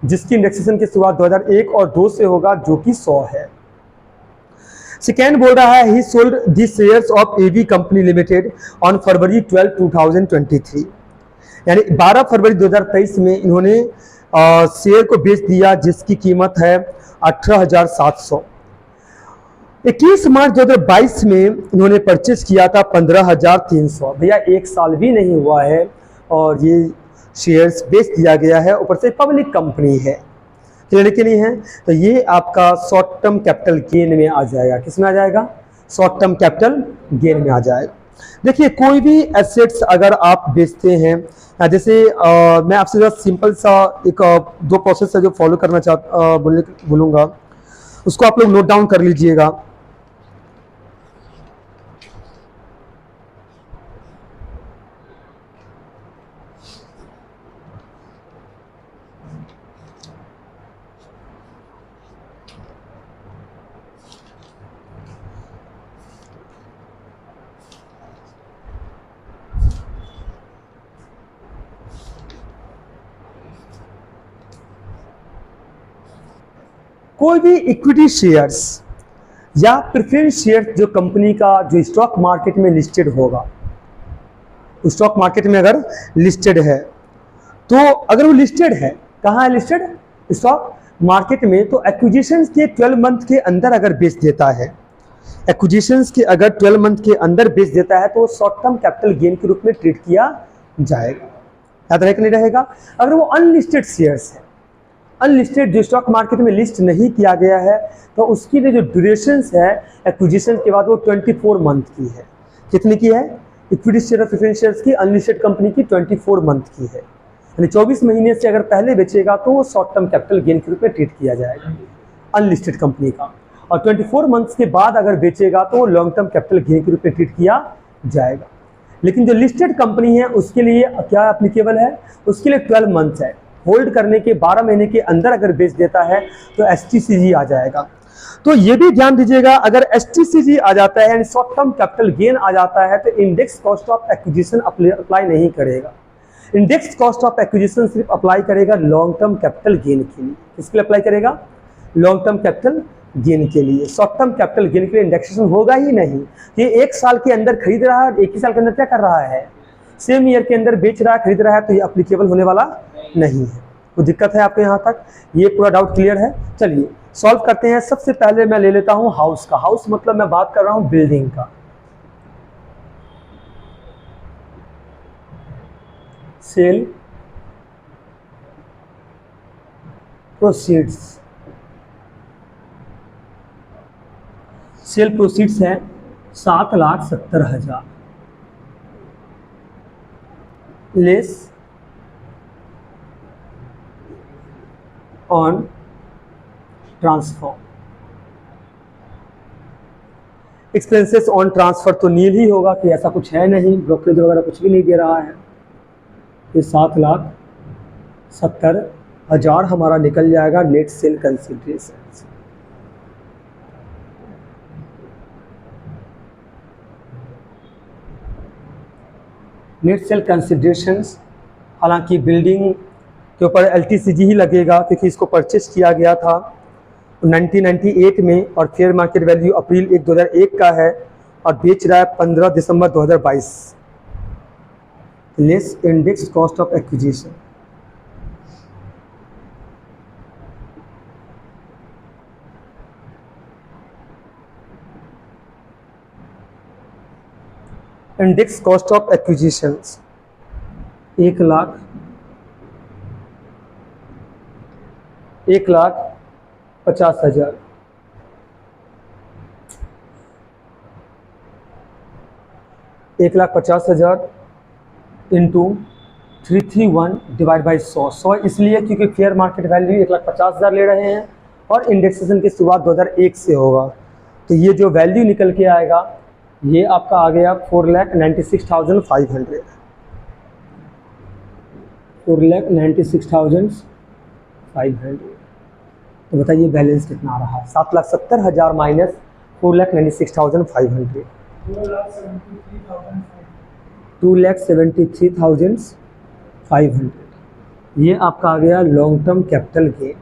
जिसकी इंडेक्सेशन की शुरुआत 2001 और 2 से होगा, जो कि 100 है। सेकेंड बोल रहा है he sold the shares of AV company limited on February 12, 2023। यानी 12 फरवरी 2023 में इन्होंने शेयर को बेच दिया, जिसकी कीमत है 18,700। 21 मार्च 2022 में इन्होंने परचेज किया था 15,300। भैया 1 साल भी नहीं हुआ है और ये शेयर्स बेच दिया गया है, ऊपर से पब्लिक कंपनी है, क्लियर कि नहीं है। तो ये आपका शॉर्ट टर्म कैपिटल गेन में आ जाएगा। किस में आ जाएगा? शॉर्ट टर्म कैपिटल गेन में आ जाएगा। देखिए कोई भी एसेट्स अगर आप बेचते हैं, जैसे मैं आपसे जरा सिंपल सा एक दो प्रोसेस है जो फॉलो करना बोलूँगा, उसको आप लोग नोट डाउन कर लीजिएगा। कोई भी इक्विटी शेयर्स या प्रेफरेंस शेयर्स जो कंपनी का जो स्टॉक मार्केट में लिस्टेड होगा, स्टॉक मार्केट में अगर लिस्टेड है, तो अगर वो लिस्टेड है, कहाँ है लिस्टेड? स्टॉक मार्केट में, तो एक्विजिशंस के 12 मंथ के अंदर अगर बेच देता है, एक्विजिशंस के अगर 12 मंथ के अंदर बेच देता है तो शॉर्ट टर्म कैपिटल गेन के रूप में ट्रीट किया जाएगा। याद रहे कि नहीं रहेगा? अगर वो अनलिस्टेड शेयर्स है, अनलिस्टेड जो स्टॉक मार्केट में लिस्ट नहीं किया गया है, तो उसकी जो ड्यूरेशंस है एक्विजिशन के बाद वो 24 मंथ की है। कितनी की है? इक्विटी शेयर और प्रेफरेंस शेयर्स की अनलिस्टेड कंपनी की 24 मंथ की है, यानी 24 महीने से अगर पहले बेचेगा तो वो शॉर्ट टर्म कैपिटल गेन के रूप में ट्रीट किया जाएगा अनलिस्टेड कंपनी का, और 24 मंथ्स के बाद अगर बेचेगा तो वो लॉन्ग टर्म कैपिटल गेन के रूप में ट्रीट किया जाएगा। लेकिन जो लिस्टेड कंपनी है उसके लिए क्या एप्लीकेबल है? उसके लिए 12 मंथ्स है, होल्ड करने के 12 महीने के अंदर अगर बेच देता है तो एसटीसीजी आ जाएगा। तो ये भी ध्यान दीजिएगा, अगर एसटीसीजी आ जाता है यानी शॉर्ट टर्म कैपिटल गेन आ जाता है, तो index cost of acquisition apply नहीं करेगा। इंडेक्स कॉस्ट ऑफ एक्विजिशन सिर्फ अप्लाई करेगा लॉन्ग टर्म कैपिटल गेन के लिए। किसके लिए अप्लाई करेगा? लॉन्ग टर्म कैपिटल गेन के लिए। शॉर्ट टर्म कैपिटल गेन के लिए इंडेक्सेशन होगा ही नहीं। ये एक साल के अंदर खरीद रहा है और एक ही साल के अंदर क्या कर रहा है? सेम ईयर के अंदर बेच रहा है, खरीद रहा है, तो ये अप्लीकेबल होने वाला नहीं है। तो दिक्कत है आपको यहाँ तक? ये पूरा डाउट क्लियर है? चलिए सॉल्व करते हैं। सबसे पहले मैं ले लेता हूँ हाउस का। हाउस मतलब मैं बात कर रहा हूँ बिल्डिंग का। सेल प्रोसीड्स, सेल प्रोसीड्स है 7,70,000 less on transfer. Expenses on transfer तो नील ही होगा कि ऐसा कुछ है नहीं, ब्रोकरेज वगैरह कुछ भी नहीं दे रहा है। ये 7,70,000 हमारा निकल जाएगा net sale consideration. Net cell considerations, हालांकि बिल्डिंग के ऊपर एलटीसीजी ही लगेगा क्योंकि इसको परचेस किया गया था 1998 में और फेयर मार्केट वैल्यू अप्रैल 1, 2001 का है और बेच रहा है 15 दिसंबर 2022। Less index cost of acquisition. Index cost of acquisitions 1,50,000 1,50,000 into 331 divide by 100 इसलिए क्योंकि फेयर मार्केट वैल्यू 1,50,000 ले रहे हैं और इंडेक्सेशन की शुरुआत 2001 से होगा। तो ये जो वैल्यू निकल के आएगा ये आपका आ गया 4,96,500। 4,96,500। तो बताइए बैलेंस कितना आ रहा है? 7,70,000 माइनस 4,96,500, 2,73,500। ये आपका आ गया long term capital gain.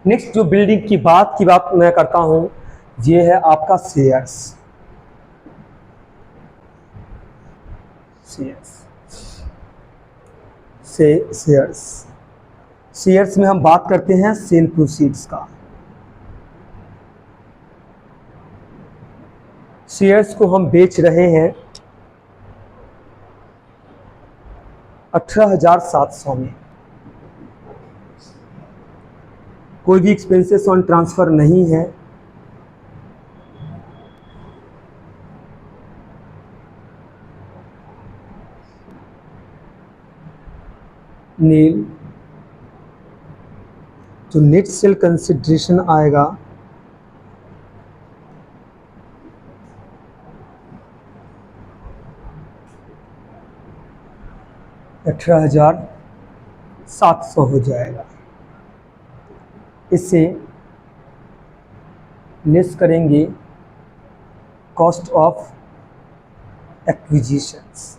Next जो बिल्डिंग की बात मैं करता हूं, ये है आपका शेयर्स। शेयर्स में हम बात करते हैं सेल प्रोसीड्स का। शेयर्स को हम बेच रहे हैं 18,700 में। कोई भी एक्सपेंसेस ऑन ट्रांसफर नहीं है। नील, तो नेट सेल कंसिडरेशन आएगा 18,700 हो जाएगा। इससे लेस करेंगे कॉस्ट ऑफ एक्विजिशंस।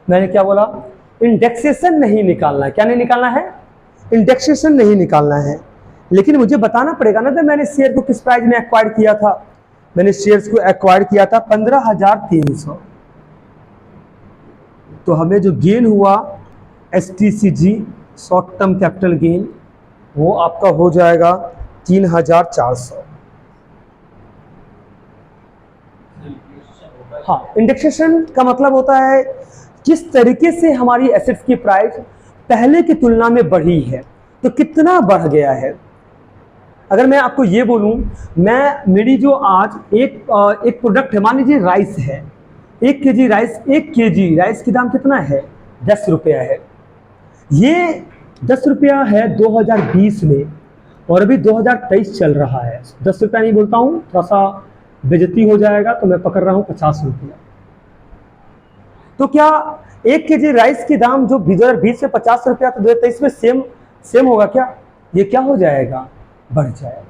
मैंने क्या बोला? इंडेक्सेशन नहीं निकालना है। क्या नहीं निकालना है? इंडेक्सेशन नहीं निकालना है। लेकिन मुझे बताना पड़ेगा ना, जब मैंने शेयर को किस प्राइस में एक्वायर किया था। मैंने शेयर्स को एक्वायर किया था 15,300। तो हमें जो गेन हुआ STCG short term capital gain, वो आपका हो जाएगा 3,400। हाँ, इंडेक्सेशन का मतलब होता है किस तरीके से हमारी एसेट्स की प्राइस पहले की तुलना में बढ़ी है, तो कितना बढ़ गया है। अगर मैं आपको ये बोलूं, मेरी जो आज एक प्रोडक्ट है, मान लीजिए राइस है, 1 केजी राइस की दाम कितना है? 10 रुपया है। ये 10 रुपया है 2020 में, और अभी 2023 चल रहा है। 10 रुपया नहीं बोलता हूँ, थोड़ा सा बेइज्जती हो जाएगा, तो मैं पकड़ रहा हूँ 50 रुपया। तो क्या 1 केजी राइस की दाम जो 2020 में 50 रुपया, तो 2023 में सेम होगा क्या? ये क्या हो जाएगा? बढ़ जाएगा।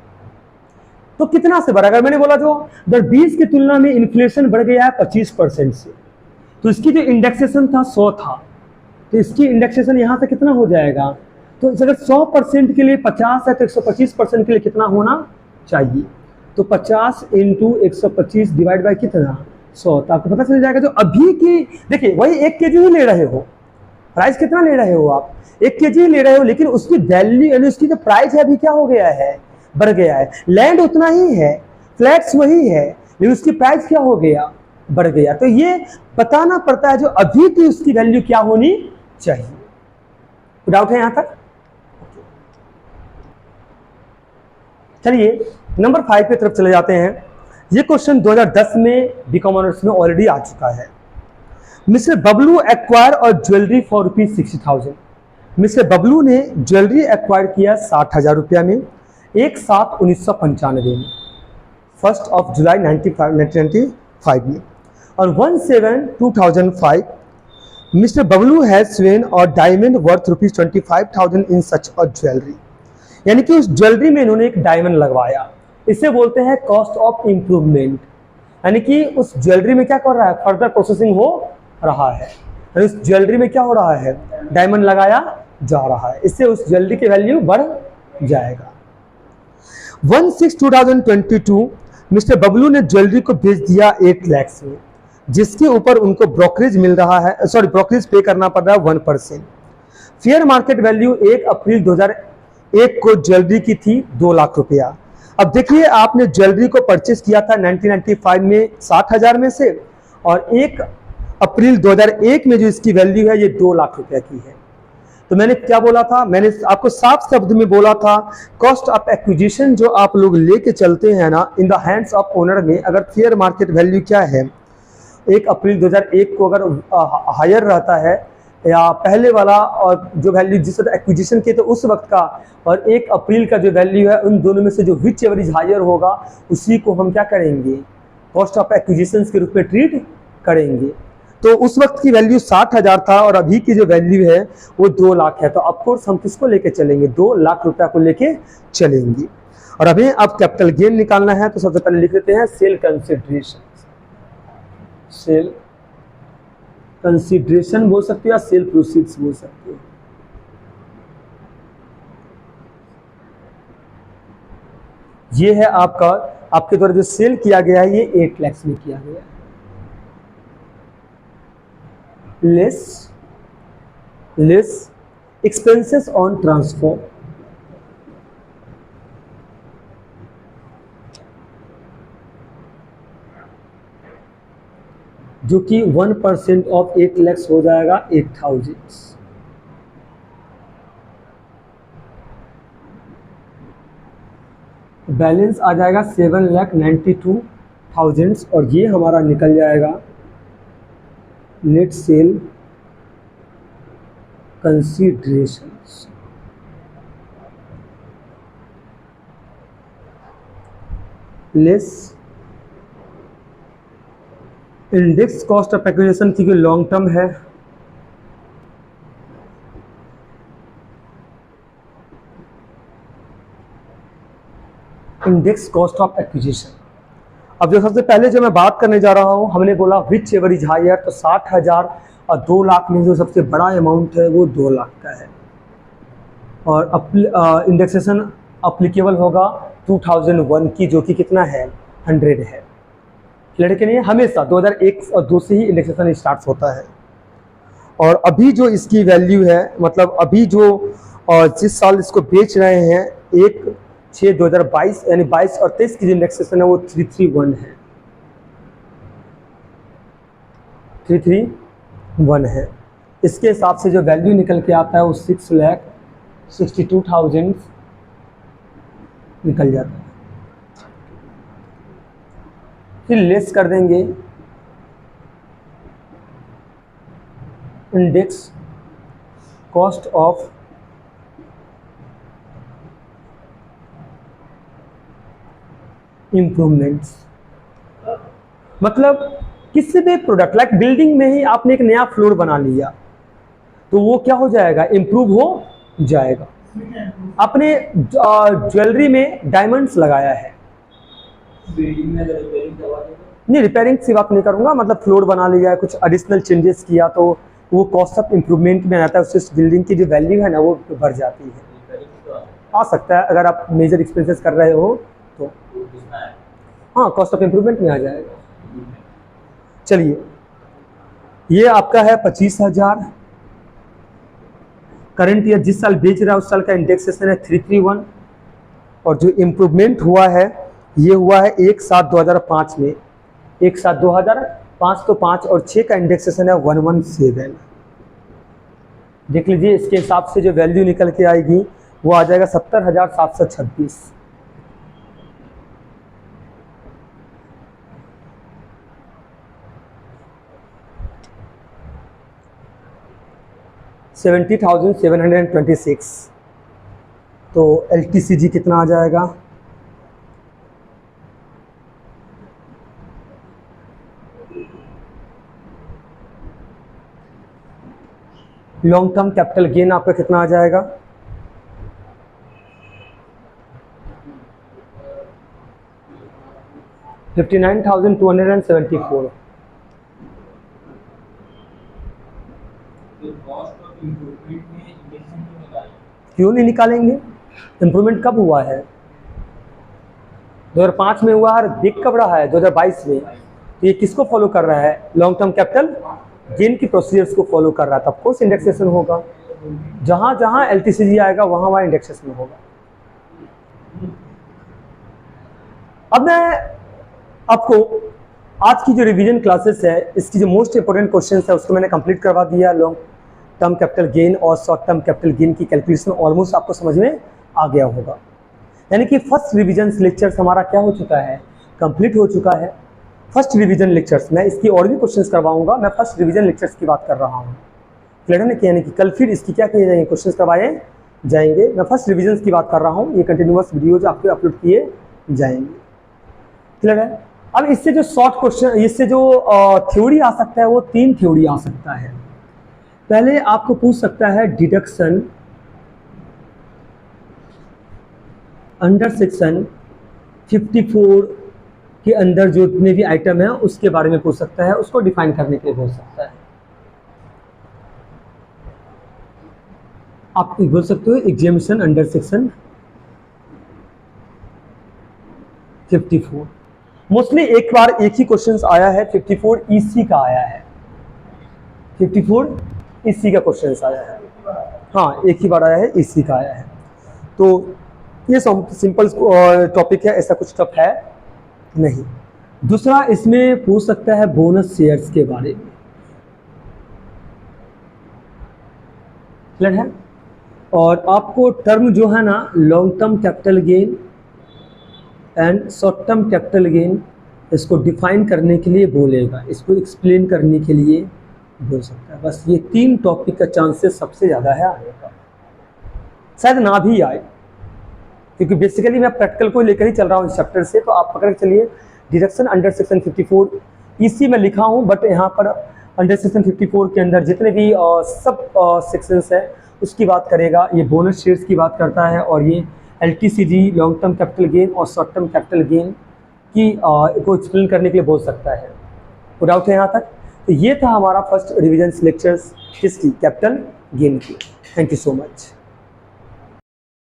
तो कितना से बढ़ेगा? मैंने बोला जो 2020 की तुलना में इन्फ्लेशन बढ़ गया है 25% से, तो इसकी जो इंडेक्सेशन था 100 था, तो इसकी इंडेक्सेशन यहाँ से कितना हो जाएगा? तो अगर 100% के लिए 50 है, तो 125% के लिए कितना होना चाहिए? तो 50 × 125 डिवाइड बाई कितना? 100। तो आपको पता चल जाएगा जो अभी की, देखिए वही 1 केजी ही ले रहे हो, प्राइस कितना ले रहे हो आप? 1 केजी ले रहे हो, लेकिन उसकी वैल्यू यानी उसकी जो प्राइस है अभी क्या हो गया है? बढ़ गया है। लैंड उतना ही है, फ्लैट्स वही है, लेकिन उसकी प्राइस क्या हो गया? बढ़ गया। तो ये बताना पड़ता है जो अभी की उसकी वैल्यू क्या होनी चाहिए। डाउट है यहां तक? चलिए नंबर 5 की तरफ चले जाते हैं। ये क्वेश्चन 2010 में बीकॉम ऑनर्स में ऑलरेडी आ चुका है। मिस्टर बबलू एक्वायर और ज्वेलरी फॉर ₹60,000। मिस्टर बबलू ने ज्वेलरी एक्वायर किया 60,000 रुपया में 1/7/1995 में, 1 जुलाई 1995 में, और 17/2005 मिस्टर बबलू हैज स्वेन और डायमंड वर्थ ₹25,000 इन सच अ ज्वेलरी। यानी कि उस ज्वेलरी में इन्होंने एक डायमंड लगवाया। इसे बोलते हैं कॉस्ट ऑफ इंप्रूवमेंट। यानी कि उस ज्वेलरी में क्या कर रहा है? फर्दर प्रोसेसिंग हो रहा है। यानी उस ज्वेलरी में क्या हो रहा है? डायमंड लगाया जा रहा है। इससे उस ज्वेलरी की वैल्यू बढ़ जाएगा। 1/6/2022 मिस्टर बबलू ने ज्वेलरी को बेच दिया 8 लाख में, जिसके ऊपर उनको ब्रोकरेज मिल रहा है, ब्रोकरेज पे करना पड़ रहा है 1%। फेयर मार्केट वैल्यू 1 अप्रैल 2001 को ज्वेलरी की थी 2 लाख रुपया। अब देखिए, आपने ज्वेलरी को परचेस किया था 1995 में 60,000 में से, और 1 अप्रैल 2001 में जो इसकी वैल्यू है ये 2 लाख रुपया की है। तो मैंने क्या बोला था? मैंने आपको साफ शब्द में बोला था, कॉस्ट ऑफ एक्विजिशन जो आप लोग लेके चलते हैं ना, in the hands of owner में, अगर फेयर मार्केट वैल्यू क्या है 1 अप्रैल 2001 को अगर हायर रहता है, या पहले वाला और जो वैल्यू जिस वक्त एक्विजिशन किए तो उस वक्त का, और 1 अप्रैल का जो वैल्यू है, उन दोनों में से जो विच एवरेज हायर होगा उसी को हम क्या करेंगे? कॉस्ट ऑफ एक्विजिशन के रूप में ट्रीट करेंगे। तो उस वक्त की वैल्यू 60,000 था, और अभी की जो वैल्यू है वो 2 लाख है। तो ऑफकोर्स हम किसको लेके चलेंगे? 2 लाख रुपया को लेके चलेंगे। और अभी अब कैपिटल गेन निकालना है, तो सबसे पहले लिख लेते हैं सेल कंसिडरेशन। सेल कंसिडरेशन बोल सकते हो या सेल प्रोसीड्स बोल सकते हो। ये है आपका, आपके द्वारा जो सेल किया गया है ये 8 लाख में किया गया है। लेस एक्सपेंसेस ऑन ट्रांसफर, जो कि 1% ऑफ 8 lakhs हो जाएगा 8,000। बैलेंस आ जाएगा 7,92,000 और ये हमारा निकल जाएगा net cell considerations. Less index cost of acquisition क्योंकि लॉन्ग टर्म है, इंडेक्स कॉस्ट ऑफ एक्विजिशन। अब जो सबसे पहले जो मैं बात करने जा रहा हूं, हमने बोला विच एवरेज हायर, तो 60,000 और 2 लाख में जो सबसे बड़ा अमाउंट है वो 2 लाख का है और इंडेक्सेशन अप्लीकेबल होगा 2001 की, जो कि कितना है 100 है। लड़के नहीं, हमेशा 2001 और 2 से ही इंडेक्सेशन स्टार्ट होता है। और अभी जो इसकी वैल्यू है, मतलब अभी जो जिस साल इसको बेच रहे हैं 1/6/2022 यानी 22 और 23 की जो इंडेक्सेशन है वो 331 है, 331 है। इसके हिसाब से जो वैल्यू निकल के आता है वो 6,62,000 निकल जाता है। फिर लेस कर देंगे इंडेक्स कॉस्ट ऑफ इम्प्रूवमेंट्स। मतलब किसी भी प्रोडक्ट लाइक बिल्डिंग में ही आपने एक नया फ्लोर बना लिया तो वो क्या हो जाएगा, इम्प्रूव हो जाएगा। आपने ज्वेलरी में डायमंड्स लगाया है, बिल्डिंग में अगर रिपेयरिंग करवा दे तो नहीं रिपेयरिंग की बात नहीं करूंगा, मतलब फ्लोर बना लिया, कुछ एडिशनल चेंजेस किया तो वो कॉस्ट ऑफ इम्प्रूवमेंट में आता है, उससे बिल्डिंग की जो वैल्यू है ना वो बढ़ जाती है। रिपेयरिंग तो आ सकता है अगर आप मेजर एक्सपेंसेस कर रहे हो तो कितना है हाँ कॉस्ट ऑफ इम्प्रूवमेंट में आ जाएगा। चलिए ये आपका है 25,000। करंट ईयर जिस साल बेच रहा है उस साल का इंडेक्सेशन है 331 और जो इम्प्रूवमेंट हुआ है ये हुआ है 1/7/2005 में, 1/7/2005 तो 5 और 6 का इंडेक्सेशन है 117। देख लीजिए इसके हिसाब से जो वैल्यू निकल के आएगी वो आ जाएगा 70,726। $70,726। तो LTCG कितना आ जाएगा, लॉन्ग टर्म कैपिटल गेन आपका कितना आ जाएगा, $59,274। कॉस्ट ऑफ इम्प्रूवमेंट में इंडेक्सेशन क्यों निकालें? क्यों नहीं निकालेंगे, इम्प्रूवमेंट कब हुआ है 2005 में हुआ है, बिक कब रहा है 2022 में। तो ये किसको फॉलो कर रहा है, लॉन्ग टर्म कैपिटल गेन की प्रोसीजर्स को फॉलो कर रहा है, तब कोर्स इंडेक्सेशन होगा। जहां जहां LTCG आएगा वहां वहां इंडेक्सेशन होगा। अब मैं आपको आज की जो रिवीजन क्लासेस है इसकी जो मोस्ट इंपोर्टेंट क्वेश्चंस है उसको मैंने कंप्लीट करवा दिया। लॉन्ग टर्म कैपिटल गेन और शॉर्ट टर्म कैपिटल गेन की कैलकुलेशन ऑलमोस्ट आपको समझ में आ गया होगा। यानी कि फर्स्ट रिवीजन लेक्चर्स हमारा क्या हो चुका है, कंप्लीट हो चुका है। फर्स्ट रिवीजन लेक्चर्स मैं इसकी और भी क्वेश्चंस करवाऊंगा, मैं फर्स्ट रिवीजन लेक्चर्स की बात कर रहा हूँ। क्लियर है ना, यानी कि कल फिर इसकी क्या किए जाएंगे, क्वेश्चंस करवाए जाएंगे। मैं फर्स्ट रिवीजन की बात कर रहा हूँ, ये कंटिन्यूअस वीडियोज आपके अपलोड किए जाएंगे। क्लियर है। अब इससे जो शॉर्ट क्वेश्चन, इससे जो थ्योरी आ सकता है वो 3 थ्योरी आ सकता है। पहले आपको पूछ सकता है डिडक्शन अंडर सेक्शन 54 के अंदर जो जितने भी आइटम है उसके बारे में पूछ सकता है, उसको डिफाइन करने के लिए पूछ सकता है। आप बोल सकते हो एग्जामिनेशन अंडर सेक्शन 54। मोस्टली एक बार एक ही क्वेश्चन आया है 54 EC का आया है, 54 EC का क्वेश्चन आया है। हाँ एक ही बार आया है, EC का आया है। तो ये सिंपल टॉपिक है, ऐसा कुछ टफ है नहीं। दूसरा इसमें पूछ सकता है बोनस शेयर्स के बारे में, क्लियर है। और आपको टर्म जो है ना long term capital gain and short term capital gain, इसको डिफाइन करने के लिए बोलेगा, इसको एक्सप्लेन करने के लिए बोल सकता है। बस ये 3 टॉपिक का चांसेस सबसे ज़्यादा है आने का, शायद ना भी आए, क्योंकि बेसिकली मैं प्रैक्टिकल को लेकर ही चल रहा हूँ इस चैप्टर से। तो आप पकड़ के चलिए डिडक्शन अंडर सेक्शन 54 इसी में लिखा हूँ, बट यहाँ पर अंडर सेक्शन 54 के अंदर जितने भी सब सेक्शंस है उसकी बात करेगा। ये बोनस शेयर्स की बात करता है, और ये LTCG long term capital gain और शॉर्ट टर्म कैपिटल गेन की को एक्सप्लेन करने के लिए बोल सकता है। तो डाउट है यहाँ तक? तो ये था हमारा फर्स्ट रिविजन लेक्चर्स किसकी, कैपिटल गेन की। Thank you so much.